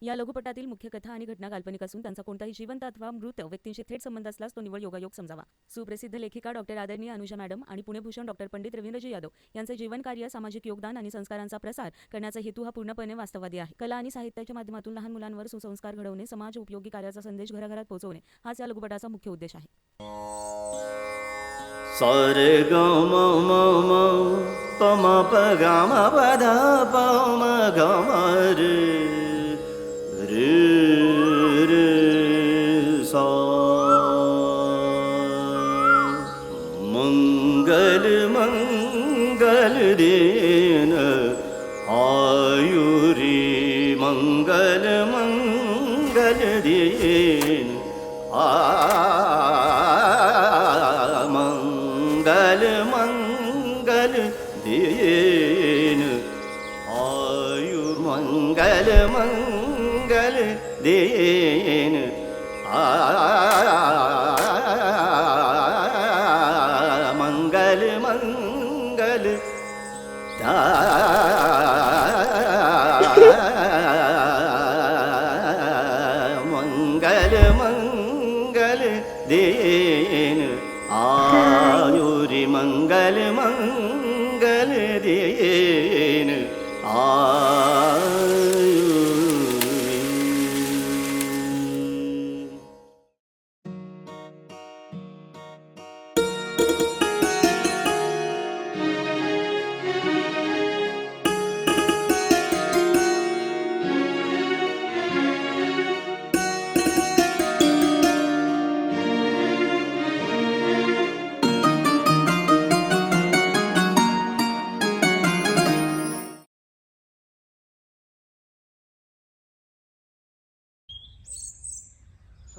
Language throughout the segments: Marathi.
या लघुपटातील मुख्य कथा आणि घटना काल्पनिक असून त्यांचा कोणताही जिवंत अथवा मृत व्यक्तींशी थेट संबंध असल्यास तो निव्वळ योगायोग समजावा। सुप्रसिद्ध लेखिका डॉक्टर आदरणीय अनुजा मॅडम आणि पुणेभूषण डॉक्टर पंडित रवींद्रजी यादव यांचे जीवन कार्य, सामाजिक योगदान आणि संस्कारांचा प्रसार करण्याचा हेतू हा पूर्णपणे वास्तववादी आहे। कला आणि साहित्याच्या माध्यमातून लहान मुलांवर सुसंस्कार घडवणे, समाज उपयोगी कार्याचा संदेश घराघरात पोहोचवणे हाच या लघुपटाचा मुख्य उद्देश आहे। सारे ग म म म प म प ग म प ध प म ग म रे रे रे सा। मंगल मंगल दिन आयुरी मंगल मंगल दिन मंगल मंगल दिन आयु मंगल मंगल दिन मंगल मंगल मंगल मंगल दिन आयुरी मंगल मंगल दिन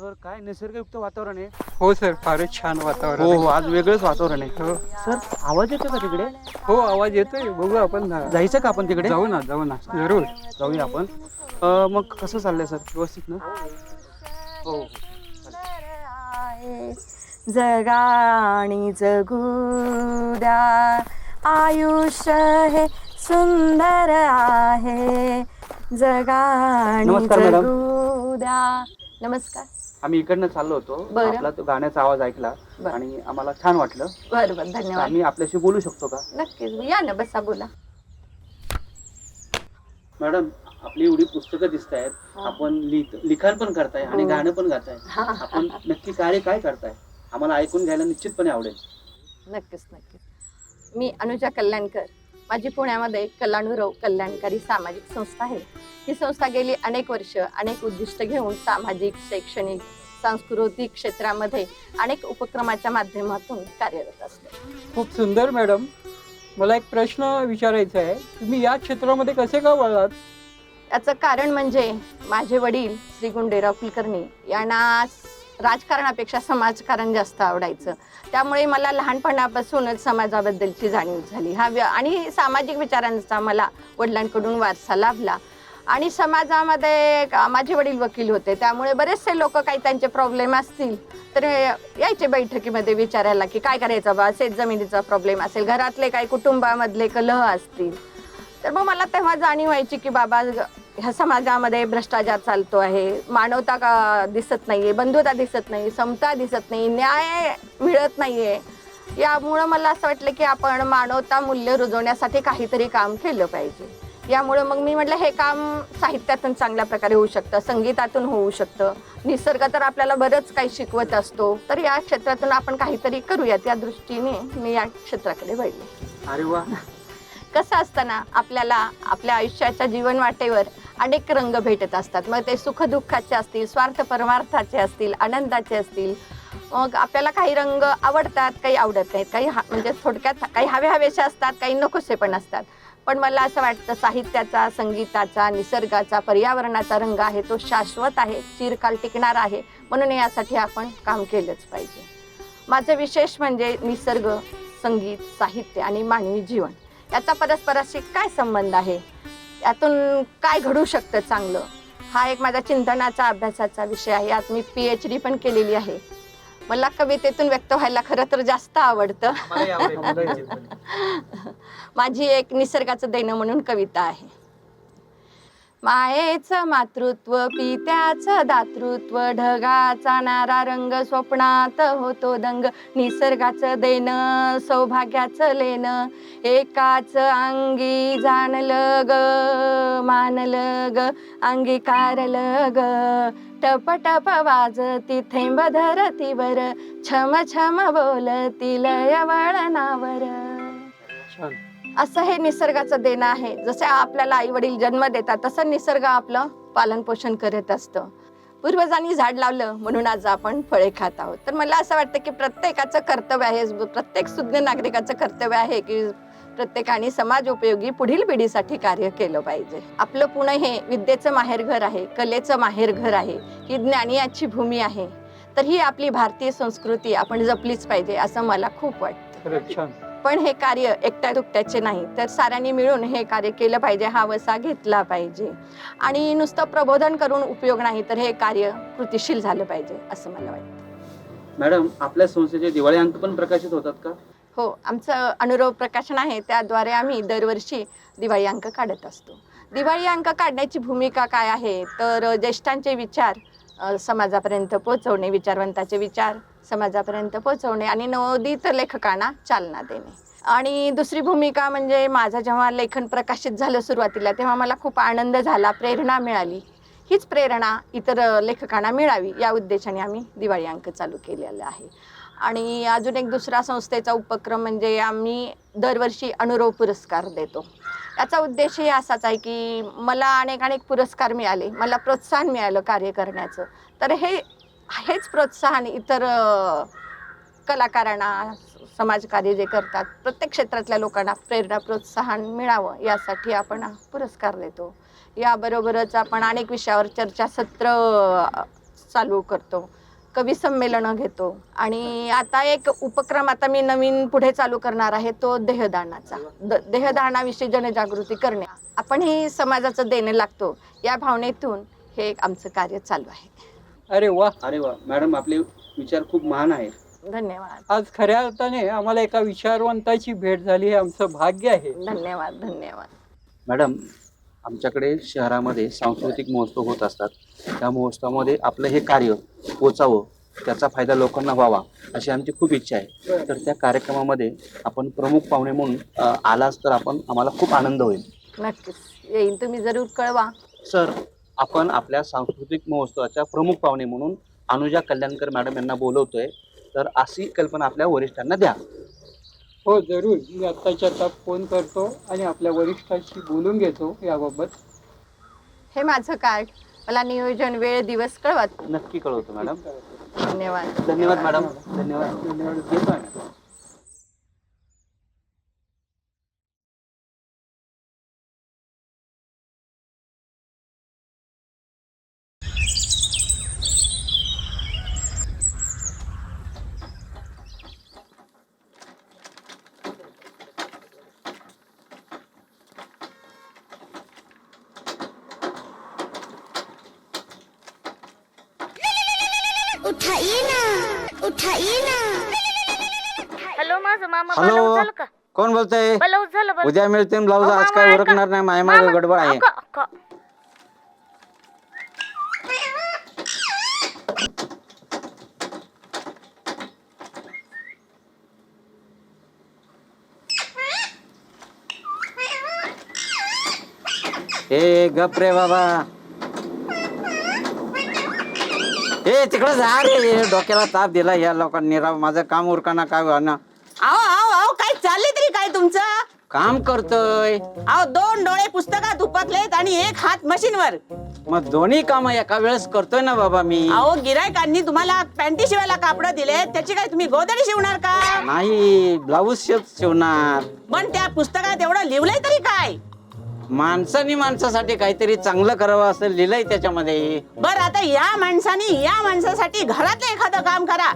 सर काय निसर्गयुक्त वातावरण आहे। हो सर, फारच छान वातावरण हो आहे. हो, आज वेगळंच वातावरण आहे। हो सर आवाज येतो का तिकडे? हो, आवाज येतोय. बघू आपण जायचं का आपण तिकडे? जाऊ ना जरूर. जाऊया आपण। मग कसं चाललंय सर, व्यवस्थित ना? हो हो, आहे जगाणी जगू द्या, आयुष्य हे सुंदर आहे, जगाणी नमस्कार मॅडम. जगू द्या। नमस्कार। आम्ही इकडनं चाललो होतो, बरं. आपला तो गाण्याचा आवाज ऐकला बरं. आणि आम्हाला छान वाटलं। बरं बरं, तर धन्यवाद। आम्ही आपल्याशी बोलू शकतो का? नक्कीच, या ना, बसा, बोला। मॅडम, आपली एवढी पुस्तकं दिसत आहेत, आपण लिखाण पण करताय आणि हो. गाणं पण गाताय, आपण नक्की कार्य काय करताय? आम्हाला ऐकून घ्यायला निश्चितपणे आवडेल। नक्कीच नक्कीच। मी अनुजा कल्याणकर, माझी पुण्यामध्ये कल्याणुरव कल्याणकारी सामाजिक संस्था आहे। ही संस्था गेली अनेक वर्ष अनेक उद्दिष्ट घेऊन सामाजिक, शैक्षणिक, सांस्कृतिक क्षेत्रामध्ये अनेक उपक्रमाच्या माध्यमातून कार्यरत असते। खूप सुंदर मॅडम. मला एक प्रश्न विचारायचा आहे, तुम्ही या क्षेत्रामध्ये कसे का वळलात? याचं कारण म्हणजे माझे वडील श्री गुंडेराव कुलकर्णी यांना राजकारणापेक्षा समाजकारण जास्त आवडायचं, त्यामुळे मला लहानपणापासूनच समाजाबद्दलची जाणीव झाली। आणि सामाजिक विचारांचा मला वडिलांकडून वारसा लाभला। आणि समाजामध्ये माझे वडील वकील होते, त्यामुळे बरेचसे लोक काही त्यांचे प्रॉब्लेम असतील तर यायचे बैठकीमध्ये विचारायला की काय करायचं बा, शेत जमिनीचा प्रॉब्लेम असेल, घरातले काही कुटुंबामधले कलह असतील, तर मग मला तेव्हा जाणीव व्हायची की बाबा, ह्या समाजामध्ये भ्रष्टाचार चालतो आहे, मानवता का दिसत नाहीये, बंधुता दिसत नाही, समता दिसत नाही, न्याय मिळत नाहीये। यामुळं मला असं वाटलं की आपण मानवता मूल्य रुजवण्यासाठी काहीतरी काम केलं पाहिजे। यामुळे मग मी म्हटलं हे काम साहित्यातून चांगल्या प्रकारे होऊ शकतं, संगीतातून होऊ शकतं, निसर्ग तर आपल्याला बरंच काही शिकवत असतो, तर या क्षेत्रातून आपण काहीतरी करूयात, या दृष्टीने मी या क्षेत्राकडे वळले। अरे वा. कसं असतं ना, आपल्याला आपल्या आयुष्याच्या जीवन वाटेवर अनेक रंग भेटत असतात, मग ते सुखदुःखाचे असतील, स्वार्थ परमार्थाचे असतील, आनंदाचे असतील। मग आपल्याला काही रंग आवडतात, काही आवडत नाहीत, काही म्हणजे थोडक्यात काही हवेहवेसे असतात, काही नकोसे पण असतात। पण मला असं वाटतं साहित्याचा, संगीताचा, निसर्गाचा, पर्यावरणाचा रंग आहे तो शाश्वत आहे, चिरकाल टिकणार आहे, म्हणून यासाठी आपण काम केलंच पाहिजे। माझं विशेष म्हणजे निसर्ग, संगीत, साहित्य आणि मानवी जीवन याचा परस्पराशी काय संबंध आहे, यातून काय घडू शकतं चांगलं, हा एक माझा चिंतनाचा अभ्यासाचा विषय आहे। यात मी PhD पण केलेली आहे। मला कवितेतून व्यक्त व्हायला खरं तर जास्त आवडतं। माझी एक निसर्गाचं देणं म्हणून कविता आहे। मायेचं मातृत्व पित्याचं दातृत्व ढगाचा नारा रंग स्वप्नात होतो दंग निसर्गाचं देणं सौभाग्याचं लेणं एकाच अंगी जाणलं ग मानलं ग अंगीकारलं ग टप टप वाजती थेंब धरतीवर छम छम बोलती लय वळणावर. छान. असं हे निसर्गाचं देणं आहे. जसे आपल्याला आई वडील जन्म देतात तसं निसर्ग आपलं पालन पोषण करत असतं. पूर्वजांनी झाड लावलं म्हणून आज आपण फळे खात आहोत. तर मला असं वाटतं की प्रत्येकाचं कर्तव्य आहे, प्रत्येक सुज्ञ नागरिकाचं कर्तव्य आहे की प्रत्येकाने समाज उपयोगी पुढील पिढीसाठी कार्य केलं पाहिजे. आपलं पुणे हे विद्येचं माहेरघर आहे, कलेचं माहेरघर आहे, ही ज्ञानियाची भूमी आहे. तर ही आपली भारतीय संस्कृती आपण जपलीच पाहिजे असं मला खूप वाटतं. खरंच छान. पण हे कार्य एकट्या दुकट्याचे नाही, तर साऱ्यांनी मिळून हे कार्य केलं पाहिजे, हा वसा घेतला पाहिजे. आणि नुसतं प्रबोधन करून उपयोग नाही, तर हे कार्य कृतिशील झालं पाहिजे असं मला वाटतं. मॅडम, आपल्या संस्थेचे दिवाळी अंक पण प्रकाशित होतात का? हो, आमचं अनुरोध प्रकाशन आहे, त्याद्वारे आम्ही दरवर्षी दिवाळी अंक काढत असतो. दिवाळी अंक काढण्याची भूमिका काय आहे, तर ज्येष्ठांचे विचार समाजापर्यंत पोहोचवणे, विचारवंताचे विचार समाजापर्यंत पोहोचवणे आणि नवोदित लेखकांना चालना देणे. आणि दुसरी भूमिका म्हणजे माझं जेव्हा लेखन प्रकाशित झालं सुरुवातीला, तेव्हा मला खूप आनंद झाला, प्रेरणा मिळाली. हीच प्रेरणा इतर लेखकांना मिळावी या उद्देशाने आम्ही दिवाळी अंक चालू केलेला आहे. आणि अजून एक दुसरा संस्थेचा उपक्रम म्हणजे आम्ही दरवर्षी अनुरोध पुरस्कार देतो. याचा उद्देशही असाच आहे की मला अनेक पुरस्कार मिळाले, मला प्रोत्साहन मिळालं कार्य करण्याचं. तर हेच प्रोत्साहन इतर कलाकारांना, समाजकार्य जे करतात, प्रत्येक क्षेत्रातल्या लोकांना प्रेरणा, प्रोत्साहन मिळावं यासाठी आपण पुरस्कार देतो. याबरोबरच आपण अनेक विषयावर चर्चासत्र चालू करतो, कवी संमेलनं घेतो. आणि आता एक उपक्रम आता मी नवीन पुढे चालू करणार आहे, तो देहदानाचा. देहदानाविषयी जनजागृती करणे. आपण ही समाजाचं देणं लागतो या भावनेतून हे आमचं कार्य चालू आहे. अरे वा. अरे वा मॅडम, आपले विचार खूप महान आहेत. धन्यवाद. आज खऱ्या अर्थाने आम्हाला एका विचारवंताची भेट झाली, हे आमचं भाग्य आहे. धन्यवाद. धन्यवाद. मॅडम, आमच्याकडे शहरामध्ये सांस्कृतिक महोत्सव होत असतात. त्या महोत्सवामध्ये आपलं हे कार्य पोचावं, त्याचा फायदा लोकांना व्हावा अशी आमची खूप इच्छा आहे. तर त्या कार्यक्रमामध्ये आपण प्रमुख पाहुणे म्हणून आलाच तर आम्हाला खूप आनंद होईल. नक्कीच येईन, तुम्ही जरूर कळवा. सर, आपण आपल्या सांस्कृतिक महोत्सवाच्या प्रमुख पाहुणे म्हणून अनुजा कल्याणकर मॅडम यांना बोलवतोय. तर अशी कल्पना आपल्या वरिष्ठांना द्या. हो जरूर. मी आत्ताच्या आता फोन करतो आणि आपल्या वरिष्ठांशी बोलून घेतो याबाबत. हे माझं कार्ड, मला नियोजन, वेळ, दिवस कळवा. नक्की कळवतो मॅडम. धन्यवाद. धन्यवाद मॅडम. धन्यवाद. धन्यवाद. उठाइए ना. हॅलो, माझं मामा हॅलो. ब्लाऊज झालं का? कोण बोलतंय? ब्लाऊज झालं बरं. उद्या मिळते ब्लाऊज, अहो, आज मामा, काय ऐका. उरकणार नाही, माझ्या मागे मामा, गडबड आहे. अक्का. ए गप रे बाबा, ए तिकडे जा रे, डोक्याला ताप दिला या लोकांनी राव. माझं काम उरकाना काय ना. आओ काय चाललंय तरी काय तुमचं? काम करतोय. अहो 2 डोळे पुस्तकात उपकलेत आणि 1 हात मशीनवर. मग दोन्ही काम एका वेळेस करतोय ना बाबा मी. अहो गिरायकांनी तुम्हाला पॅन्टी शिवायला कापड दिले, त्याची काय तुम्ही गोदडी शिवणार का? नाही, ब्लाऊज शिवणार. पण त्या पुस्तकात एवढं लिहिलंय तरी काय? माणसानी माणसासाठी काहीतरी चांगलं करावं असं लिहिलंय त्याच्यामध्ये. बर आता या माणसासाठी घरातलं एखादं काम करा.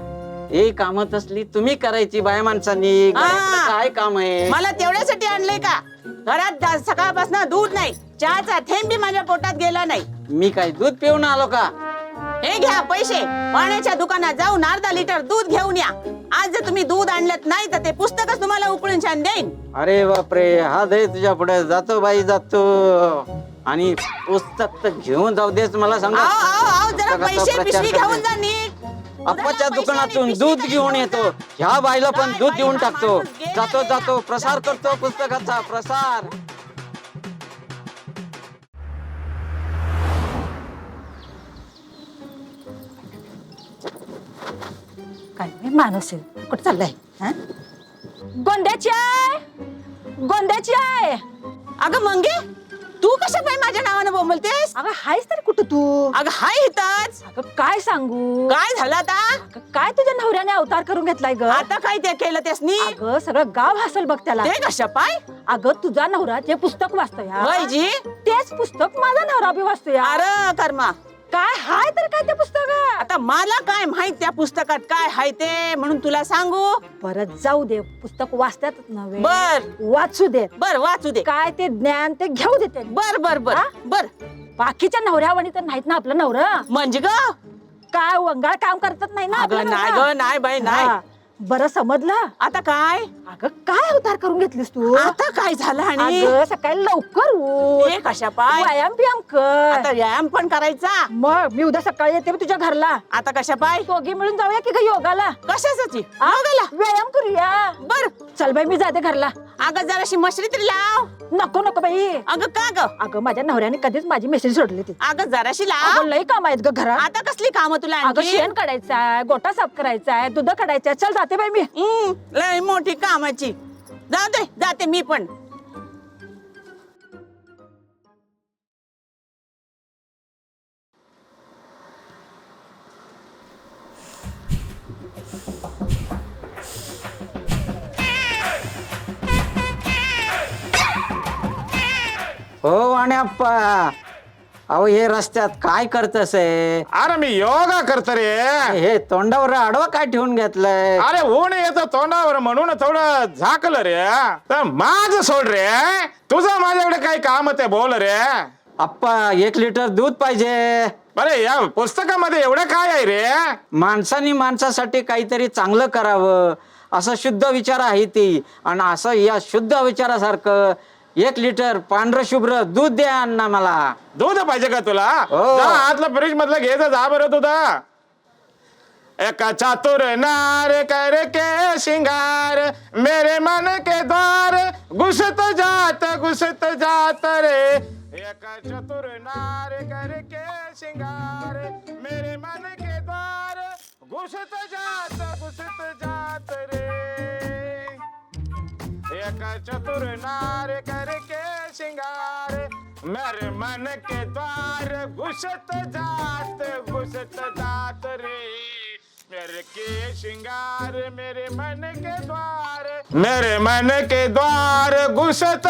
हे काम तसली तुम्ही करायची बाया माणसांनी. काय काम आहे? मला तेवढ्यासाठी आणलंय का? घरात सकाळपासून दूध नाही, चहाचा थेंब बी माझ्या पोटात गेला नाही. मी काय दूध पिऊन आलो का? हे घ्या पैसे, पाण्याच्या दुकानात जाऊन अर्धा लिटर दूध घेऊन या. आज जर तुम्ही दूध आणलं नाही तर ते पुस्तकच तुम्हाला उकळून छान देईन. अरे बापरे, हा दे तुझ्या पुढे. जातो बाई, जातो. आणि पुस्तक तर घेऊन जाऊ देच मला सांगा. आओ जरा पुस्तकाचा पैसे प्रचार पिशवी करते. घेऊन जा नीट. आप्पाच्या दुकानातून दूध घेऊन येतो, ह्या बाईला पण दूध देऊन टाकतो. जातो जातो प्रसार करतो पुस्तकाचा प्रसार. काय माणूस आहे कुठं चाललाय हा? गोंद्याची आहे गोंद्याची आहे. अगं मंगे तू कशा पाय माझ्या नावानं बोंबलतेस? अगं हायच तर कुठं तू? अगं हाय इथंच. अगं काय सांगू? काय झालं आता? अगं, काय तुझ्या नवऱ्याने अवतार करून घेतलाय ग? आता काय ते केलं त्यासनी? अगं सगळं गाव हसल बघ त्याला. ते कशा पाय? अगं तुझा नवरा जे पुस्तक वाचतोय वय जी तेच पुस्तक माझा नवरा बी वाचतोय. अरे कर्मा काय हाय तर काय ते पुस्तक? आता मला काय माहित त्या पुस्तकात काय हाय ते म्हणून तुला सांगू. परत जाऊ दे, पुस्तक वाचतात नव्हे, बर वाचू दे. बर वाचू दे. काय ते ज्ञान ते घेऊ देते. बर बर बर हा? बर. बाकीच्या नवऱ्यावानी तर नाहीत ना आपलं नवरा. म्हणजे ग काय वंगाळ काम करतात नाही ना आपला अगं नाही नवरा? ग नाही बाई नाही. हा. बरं समजलं. आता काय? अगं काय अवतार करून घेतलीस तू? आता काय झालं आणि अगं सकाळी लवकर उठ, हे कशा पाय? व्यायाम बियाम कर. आता व्यायाम पण करायचा. मग मी उद्या सकाळी येते बघ तुझ्या घरला. आता कशा पाय? दोघी मिळून जाऊया की ग योगाला? कशासाठी? हा? योगाला? व्यायाम करूया. बर चल बाई मी जाते घरला. अगं जराशी मशरी तरी लाव. नको नको बाई. अगं का ग? अगं माझ्या नवऱ्याने कधीच माझी मेसेज सोडली ती. अगं जराशी लाव. अगं लई काम आहेत ग घरात. आता कसली कामं तुला अगं आणखी? शेण काढायचंय, गोटा साफ करायचाय, दूध काढायचंय. चल जाते बाई मी. लय मोठी कामाची. जाऊ दे जाते मी पण. हो आणि आप्पा, अहो हे रस्त्यात काय करतस? अरे मी योगा करतो रे. हे तोंडावर आडवा काय ठेवून घेतलंय? अरे ऊन येतं तोंडावर म्हणून थोडं झाकलं रे. तर माझं सोड रे, तुझं माझ्याकडे काही काम ते बोल रे. आप्पा 1 लिटर दूध पाहिजे. अरे या पुस्तकामध्ये एवढं काय आहे रे? माणसानी माणसासाठी काहीतरी चांगलं करावं असं शुद्ध विचार आहे ती. आणि असं या शुद्ध विचारासारखं 1 लिटर पांढरं शुभ्र दूध द्या अण्णा मला. दूध पाहिजे का तुला? हो. जा आतलं फ्रीज मधलं घे जा बरं तुझा. एका चातुर नार करके शिंगार मेरे मन के द्वार घुसत जात रे. एका चतुर नार करके शिंगार मेरे मन के द्वार घुसत जात रे. एक चतुर नार करके श्रृंगार मेरे मन के द्वार घुसत जात रे. मेरे के श्रृंगार मेरे मन के द्वार घुसत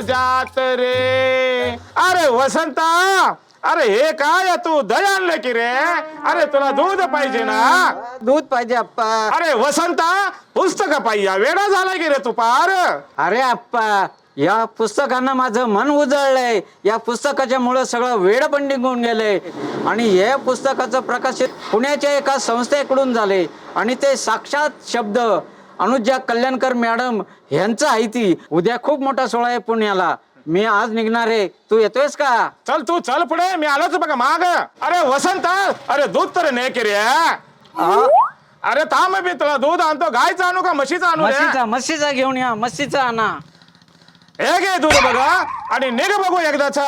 जात रे. अरे वसंता, अरे हे काय तू दही आणलं की रे? अरे तुला दूध पाहिजे ना? दूध पाहिजे आप्पा. अरे वसंता, पुस्तक पाहिजे वेडा झाला की रे तू पार? अरे आप्पा, या पुस्तकानं माझं मन उजळलंय. या पुस्तकाच्या मुळे सगळं वेड पण निघून गेलंय. आणि हे पुस्तकाचं प्रकाशित पुण्याच्या एका संस्थेकडून झाले. आणि ते साक्षात शब्द अनुजा कल्याणकर मॅडम यांचं आहे. ती उद्या खूप मोठा सोहळा आहे पुण्याला. मी आज निघणार आहे, तू येतोयस का? चल तू चल पुढे, मी आलोच बघा माग. अरे वसंता, अरे दूध तर नाही की रे? अरे थांब मी तुला दूध आणतो. गायचं आणू का म्हशीचं आणू रे? म्हशीचा घेऊन या, म्हशीचा आणा. हे घे दूध बघा आणि निघ बघू एकदाचा.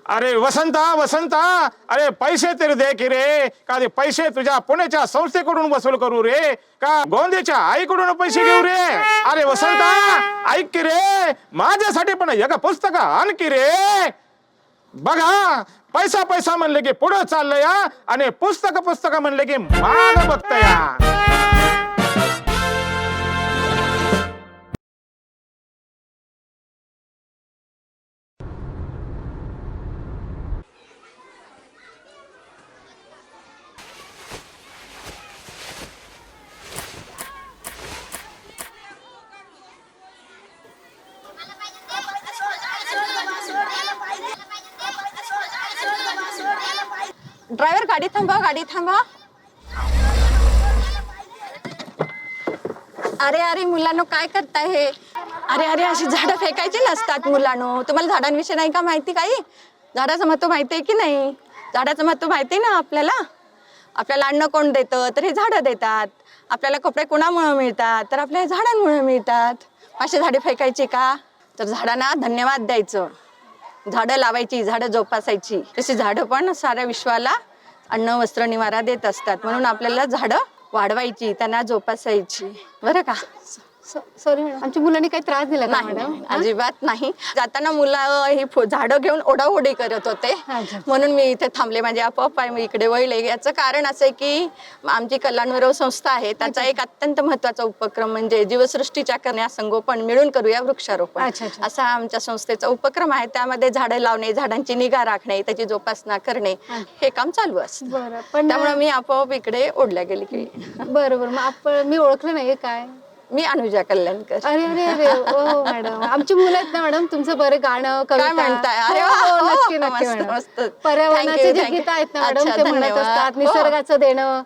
अरे वसंता, अरे पैसे तरी दे की रे. का ते पैसे तुझ्या पुण्याच्या संस्थेकडून वसूल करू रे, का गोंद्याच्या आईकडून पैसे घेऊ रे? अरे वसंता, ऐक की रे, माझ्यासाठी पण एक पुस्तक आण की रे. बघा, पैसा म्हणले की पुढं चाललंय आणि पुस्तक म्हणले की माग बघतया. ड्रायव्हर गाडी थांबा. अरे मुलांनो काय करताय हे? अरे अरे अशी झाडं फेकायची नसतात मुलांनो. तुम्हाला झाडांविषयी नाही का माहिती काही? झाडाचं महत्व माहिती आहे की नाही? झाडाचं महत्व माहिती आहे ना आपल्याला? आपल्याला अन्न कोण देतं? तर हे झाडं देतात. आपल्याला कपडे कोणामुळे मिळतात? तर आपल्या झाडांमुळे मिळतात. अशी झाडे फेकायची का? तर झाडांना धन्यवाद द्यायचं, झाडं लावायची, झाडं जोपासायची. तशी झाडं पण साऱ्या विश्वाला अन्न वस्त्र निवारा देत असतात. म्हणून आपल्याला झाडं वाढवायची, त्यांना जोपासायची. बरं का? सॉरी मॅडम, आमच्या मुलांनी काही त्रास दिला का नाही मॅडम? नाही, अजिबात नाही. जाताना मुलं ही झाडं घेऊन ओढाओढी करत होते, म्हणून मी इथे थांबले. माझे आपोआप मी इकडे वळले. याचं कारण असं आहे की आमची कल्याणवैरव संस्था आहे, त्याचा एक अत्यंत महत्वाचा उपक्रम म्हणजे जीवसृष्टीच्या कन्या संगोपन मिळून करूया वृक्षारोपण, असा आमच्या संस्थेचा उपक्रम आहे. त्यामध्ये झाडं लावणे, झाडांची निगा राखणे, त्याची जोपासना करणे हे काम चालू असतं. बरं, पण त्यामुळे मी आपोआप इकडे ओढल्या गेली की. बरोबर. मग मी ओळखलं नाही काय? मी अनुजा कल्याणकर. अरे अरे अरे ओ मॅडम, आमची मुलं आहेत ना मॅडम, तुमचं बरं गाणं काय म्हणताय? अरे वा, नक्की मस्त, मॅडम. मस्त. पर्यावरणाचे Thank जे you. गीत आहेत ना मॅडम, अच्छा, ते म्हणत धन्यवाद. असतात. हो. निसर्गाचं देणं.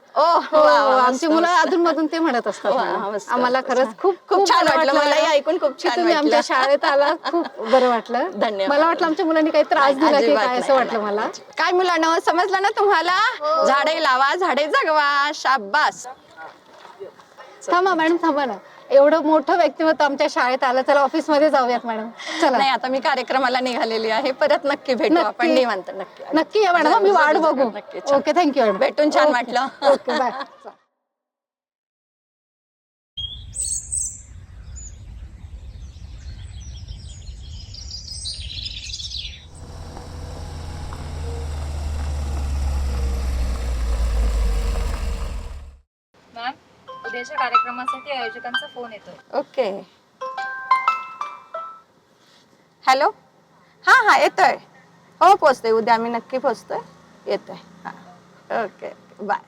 आमची मुलं मस्त. अधून मधून ते म्हणत असतात वा, मॅडम. मस्त, आम्हाला मस्त. खरंच खूप खूप छान बरं वाटलं. मलाही मॅडम, ऐकून खूप की छान तुम्ही आमच्या वाटलं. शाळेत आला. खूप बरं वाटलं. धन्यवाद. मला वाटलं आमच्या मुलांनी काही त्रास दिला की अजिबात काय, असं नाही. वाटलं मला. काय मुलांना समजलं ना तुम्हाला? झाडे लावा, झाडे जगवा. शाबास. थांबा मॅडम, थांबा ना. एवढं मोठं व्यक्तिमत्व आमच्या शाळेत आलं. चला ऑफिस मध्ये जाऊयात मॅडम. चला. नाही, आता मी कार्यक्रमाला निघालेली आहे. परत नक्की भेटू नक्की. आपण निवांत. नक्की नक्की या मॅडम, मी वाट बघू. नक्की. छान. Okay, thank you madam. भेटून छान वाटलं. Okay, bye. मॅम, उद्याच्या कार्यक्रमासाठी आयोजकांचा फोन येतोय. ओके. हॅलो. हा हा, येतोय. हो, पोचते. उद्या आम्ही नक्की पोचतोय. येतोय. हा, ओके, बाय.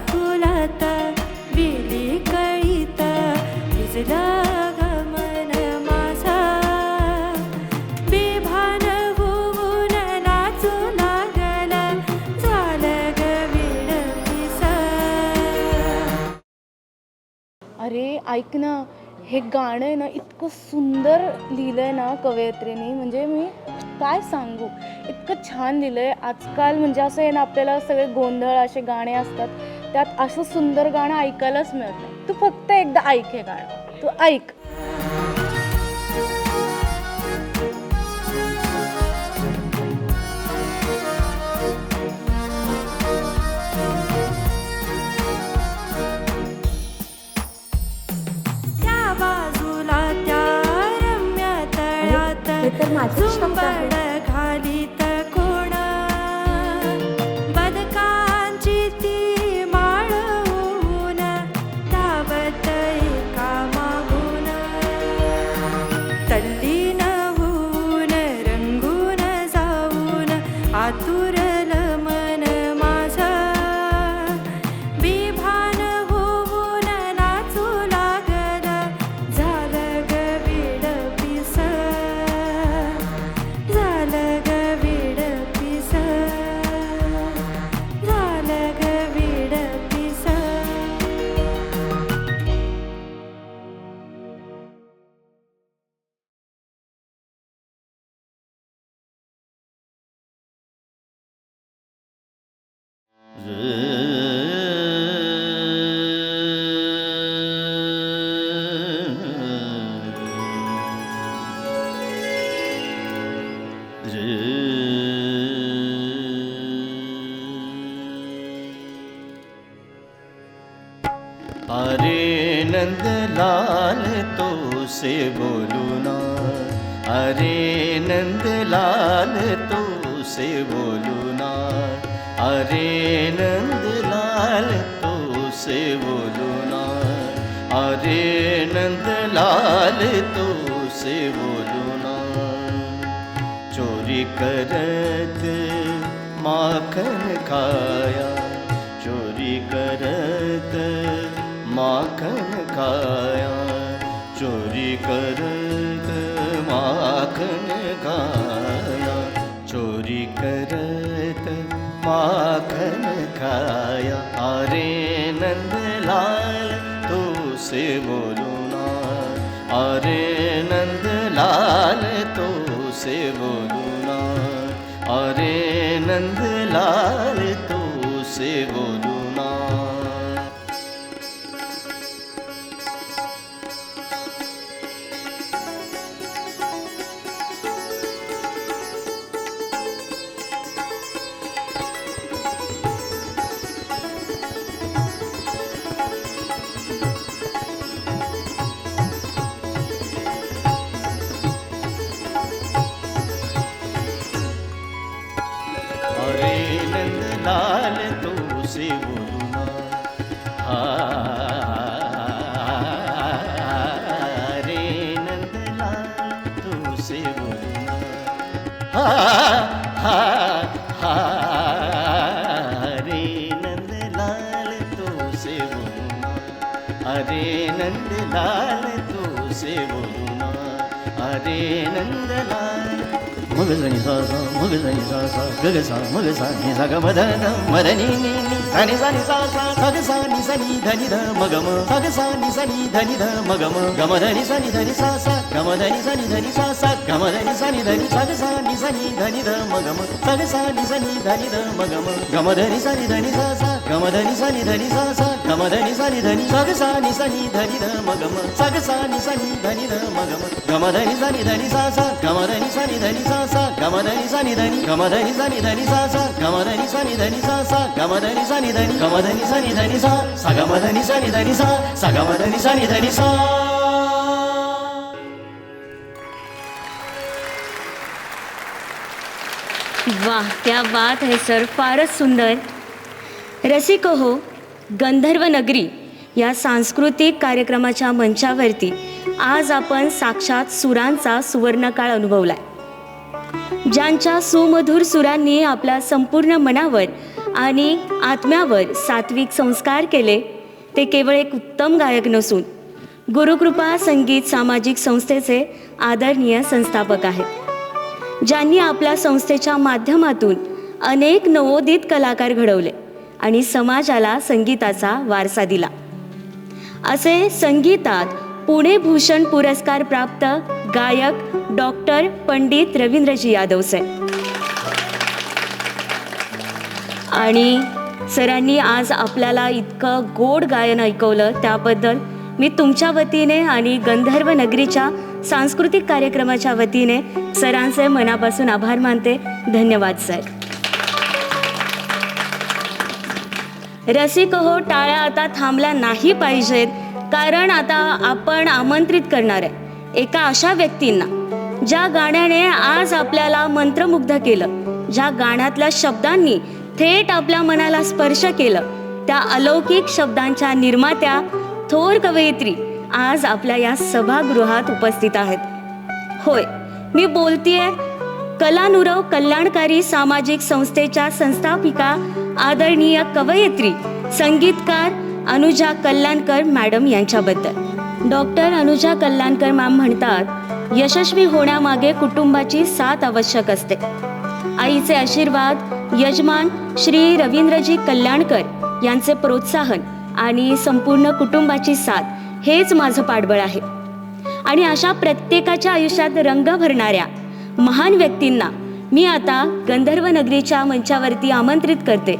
फुलात वेली कळीत भिजला गमन माझा, बेभान होऊन नाचू लागला, झालं ग विडपिसा. अरे ऐक ना, हे गाणं आहे ना, इतकं सुंदर लिहिलंय ना कवयित्रीने, म्हणजे मी काय सांगू, इतकं छान लिहिलंय. आजकाल म्हणजे असं आहे ना, आपल्याला सगळे गोंधळ असे गाणे असतात, त्यात असं सुंदर गाणं ऐकायलाच मिळत नाही. तू फक्त एकदा ऐक हे गाणं, तू ऐक. त्या बाजूला त्या रम्य तळ्यात झुंबड घालीत कोण, बदकांची ती माळ होऊन धावत एका मागून, तल्लीन होऊन रंगून जाऊन आतुरलं मन माझं, बेभान होऊन नाचू लागलं, झालं ग विडपिस, झालं ग विडपिस, झालं ग विडपिस. अरे नंदलाल तो से बोलू ना, अरे नंदलाल तो से बोलू ना, अरे नंदलाल तो से बोलू ना, अरे नंदलाल तो से बोलू ना. चोरी करत माखन खाया चोरी करत माखन खाया चोरी करत माखन खाया चोरी करत माखन खाया अरे नंदलाल तो से बोलो ना अरे नंदलाल तो से बोलो ना अरे नंदलाल तो से बोलो ना अरे नंदलाल तो से बोलो ना अरे नंदलाल तो से बोलो ना अरे नंदलाल तो से बोलो ना अरे नंदलाल तो से बोलो ना अरे नंदलाल मगजनी सा सा मगजनी सा सा गगसा मगसा नि सा ग मदन मदनी नि नि धनि सा नि सा सा सगसा नि सा नि धनि ध मगम सगसा नि सा नि धनि ध मगम गम धनि सा नि धनि सा सा गम धनि सा नि धनि सा सा गम धनि सा नि धनि सगसा नि सा नि धनि ध मगम सगसा नि सा नि धनि ध मगम गम धनि सा नि धनि सा सा गम धनि सा नि धनि सा सा गम धनि सा नि धनि सगसा नि सा नि धनि ध मगम सगसा नि सा नि धनि ध मगम गम धनि सा नि धनि सा सा गम धनि सा नि धनि सा सा गम धनि सा नि धनि गम धनि सा नि धनि सा सा गम धनि सा नि धनि सा सा गम धनि सा नि धनि गम धनि सा नि धनि सा सा गम धनि सा नि धनि सा सा गम धनि सा नि धनि सा वाह, क्या बात है सर, फारच सुंदर. रसिको हो, गंधर्व नगरी या सांस्कृतिक कार्यक्रमाच्या मंचावरती आज आपण साक्षात सुरांचा सुवर्णकाळ अनुभवलाय. ज्यांच्या सुमधुर सुरांनी आपल्या संपूर्ण मनावर आणि आत्म्यावर सात्विक संस्कार केले, ते केवळ एक उत्तम गायक नसून गुरुकृपा संगीत सामाजिक संस्थेचे आदरणीय संस्थापक आहेत, ज्यांनी आपल्या संस्थेच्या माध्यमातून अनेक नवोदित कलाकार घडवले आणि समाजाला संगीताचा वारसा दिला. असे संगीतात पुणे भूषण पुरस्कार प्राप्त गायक डॉक्टर पंडित रवींद्रजी यादव सर. आणि सरांनी आज आपल्याला इतकं गोड गायन ऐकवलं, त्याबद्दल मी तुमच्या वतीने आणि गंधर्व नगरीच्या सांस्कृतिक कार्यक्रमाच्या वतीने सरांचे मनापासून आभार मानते. धन्यवाद सर. रसिक हो, टाळ्या आता थांबल्या नाही पाहिजेत, कारण आता आपण आमंत्रित करणार आहे एका अशा व्यक्तींना ज्या गाण्याने आज आपल्याला मंत्रमुग्ध केलं, ज्या गाण्यातल्या शब्दांनी थेट आपल्या मनाला स्पर्श केलं, त्या अलौकिक शब्दांच्या निर्मात्या थोर कवयित्री आज आपल्या या सभागृहात उपस्थित आहेत. होय, मी बोलतीये कलानुरव कल्याणकारी सामाजिक संस्थेच्या संस्थापिका आदरणीय कवयित्री संगीतकार अनुजा कल्याणकर मॅडम यांच्याबद्दल. डॉक्टर अनुजा कल्याणकर मॅम म्हणतात, यशस्वी होण्यामागे कुटुंबाची साथ आवश्यक असते. आईचे आशीर्वाद, यजमान श्री रवींद्रजी कल्याणकर यांचे प्रोत्साहन आणि संपूर्ण कुटुंबाची साथ हेच माझं पाठबळ आहे. आणि अशा प्रत्येकाच्या आयुष्यात रंग भरणाऱ्या महान व्यक्तींना मी आता गंधर्व नगरीच्या मंचावरती आमंत्रित करते.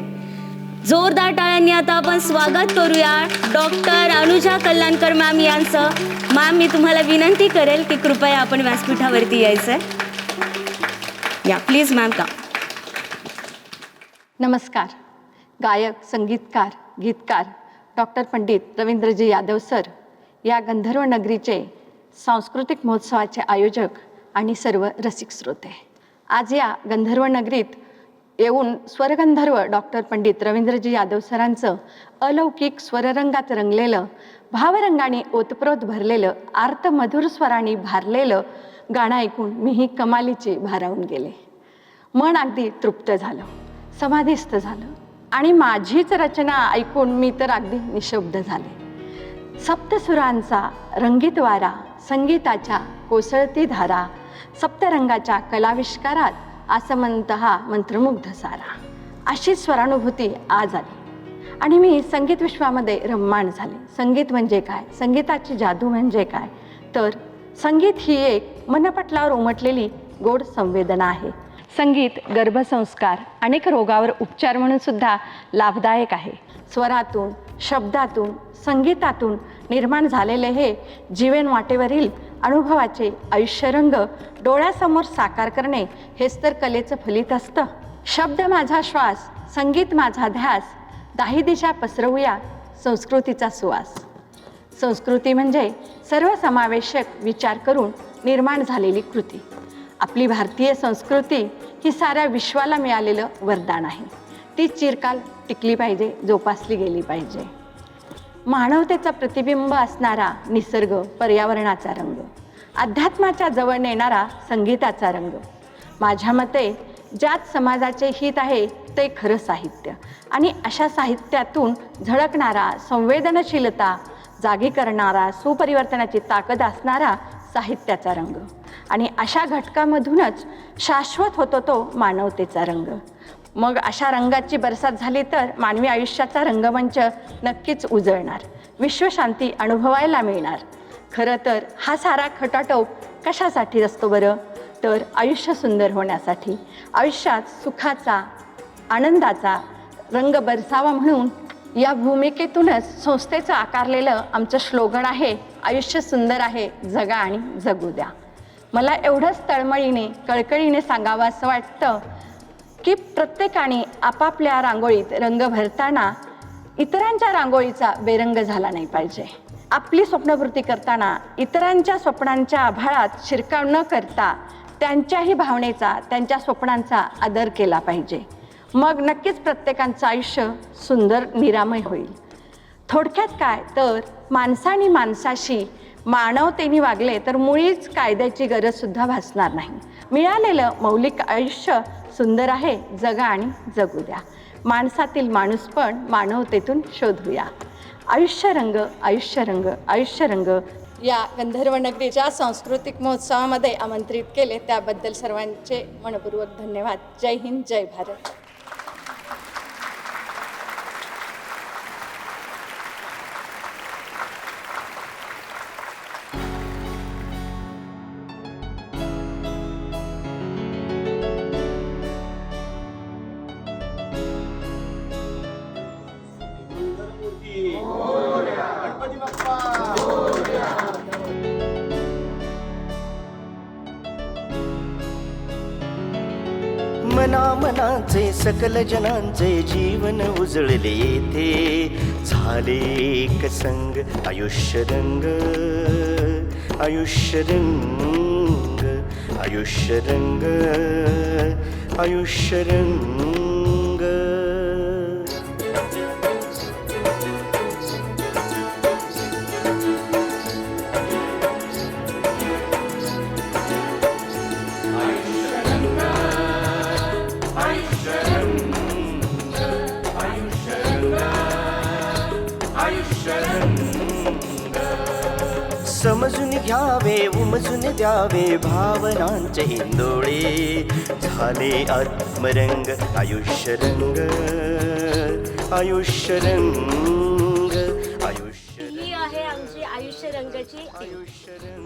जोरदार टाळ्यांनी आता आपण स्वागत करूया डॉक्टर अनुजा कल्याणकर मॅम यांचं. मॅम, मी तुम्हाला विनंती करेल की कृपया आपण व्यासपीठावरती यायचं. या प्लीज मॅम का. नमस्कार. गायक, संगीतकार, गीतकार डॉक्टर पंडित रवींद्रजी यादव सर या गंधर्व नगरीचे सांस्कृतिक महोत्सवाचे आयोजक आणि सर्व रसिक श्रोते, आज या गंधर्व नगरीत येऊन स्वरगंधर्व डॉक्टर पंडित रवींद्रजी यादव सरांचं अलौकिक स्वररंगात रंगलेलं, भावरंगाने ओतप्रोत भरलेलं, आर्त मधुर स्वरांनी भारलेलं गाणं ऐकून मीही कमालीची भारावून गेले. मन अगदी तृप्त झालं. समाधिस्थ झालं आणि माझीच रचना ऐकून मी तर अगदी निशब्द झाले. सप्तसुरांचा रंगीत वारा, संगीताच्या कोसळती धारा, सप्तरंगाच्या कलाविष्कारात आसमंत हा मंत्रमुग्ध सारा. अशी स्वरानुभूती आज आली आणि मी संगीत विश्वामध्ये रममाण झाले. संगीत म्हणजे काय, संगीताची जादू म्हणजे काय, तर संगीत ही एक मनपटलावर उमटलेली गोड संवेदना आहे. संगीत गर्भसंस्कार, अनेक रोगावर उपचार म्हणून सुद्धा लाभदायक आहे. स्वरातून, शब्दातून, संगीतातून निर्माण झालेले हे जीवन वाटेवरील अनुभवाचे आयुष्यरंग डोळ्यासमोर साकार करणे हेच तर कलेचं फलित असतं. शब्द माझा श्वास, संगीत माझा ध्यास, दाही दिशा पसरवूया संस्कृतीचा सुवास. संस्कृती म्हणजे सर्वसमावेशक विचार करून निर्माण झालेली कृती. आपली भारतीय संस्कृती ही साऱ्या विश्वाला मिळालेलं वरदान आहे. ती चिरकाल टिकली पाहिजे, जोपासली गेली पाहिजे. मानवतेचा प्रतिबिंब असणारा निसर्ग, पर्यावरणाचा रंग, अध्यात्माच्या जवळ नेणारा संगीताचा रंग. माझ्या मते ज्यात समाजाचे हित आहे ते खरं साहित्य आणि अशा साहित्यातून झळकणारा संवेदनशीलता जागी करणारा, सुपरिवर्तनाची ताकद असणारा साहित्याचा रंग आणि अशा घटकामधूनच शाश्वत होतो तो मानवतेचा रंग. मग अशा रंगाची बरसात झाली तर मानवी आयुष्याचा रंगमंच नक्कीच उजळणार, विश्वशांती अनुभवायला मिळणार. खरं तर हा सारा खटाटोप कशासाठी असतो बरं, तर आयुष्य सुंदर होण्यासाठी. आयुष्यात सुखाचा, आनंदाचा रंग बरसावा म्हणून या भूमिकेतूनच संस्थेचं आकारलेलं आमचं स्लोगन आहे, आयुष्य सुंदर आहे, जगा आणि जगू द्या. मला एवढंच तळमळीने, कळकळीने सांगावं असं वाटतं की प्रत्येकाने आपापल्या रांगोळीत रंग भरताना इतरांच्या रांगोळीचा बेरंग झाला नाही पाहिजे. आपली स्वप्नपूर्ती करताना इतरांच्या स्वप्नांच्या आभाळात शिरकाव न करता त्यांच्याही भावनेचा, त्यांच्या स्वप्नांचा आदर केला पाहिजे. मग नक्कीच प्रत्येकाचं आयुष्य सुंदर निरामय होईल. थोडक्यात काय तर माणसाने माणसाशी मानवतेने वागले तर मुळीच कायद्याची गरजसुद्धा भासणार नाही. मिळालेलं मौलिक आयुष्य सुंदर आहे, जगा आणि जगू द्या. माणसातील माणूस पण मानवतेतून शोधूया. आयुष्यरंग, आयुष्यरंग, आयुष्यरंग या गंधर्वनगरीच्या सांस्कृतिक महोत्सवामध्ये आमंत्रित केले त्याबद्दल सर्वांचे मनपूर्वक धन्यवाद. जय हिंद, जय भारत. मनामनाचे सकल जनांचे जीवन उजळले येथे झाले एक संग. आयुष्यरंग, आयुष्यरंग, आयुष्यरंग, आयुष्यरंग. समजून घ्यावे, उमजून द्यावे भावनांचे हिंदोळे. झाले आत्मरंग, आयुष्यरंग, आयुष्यरंग, आयुष्य. ही आहे आमची आयुष्यरंगाची आयुष्यरंग.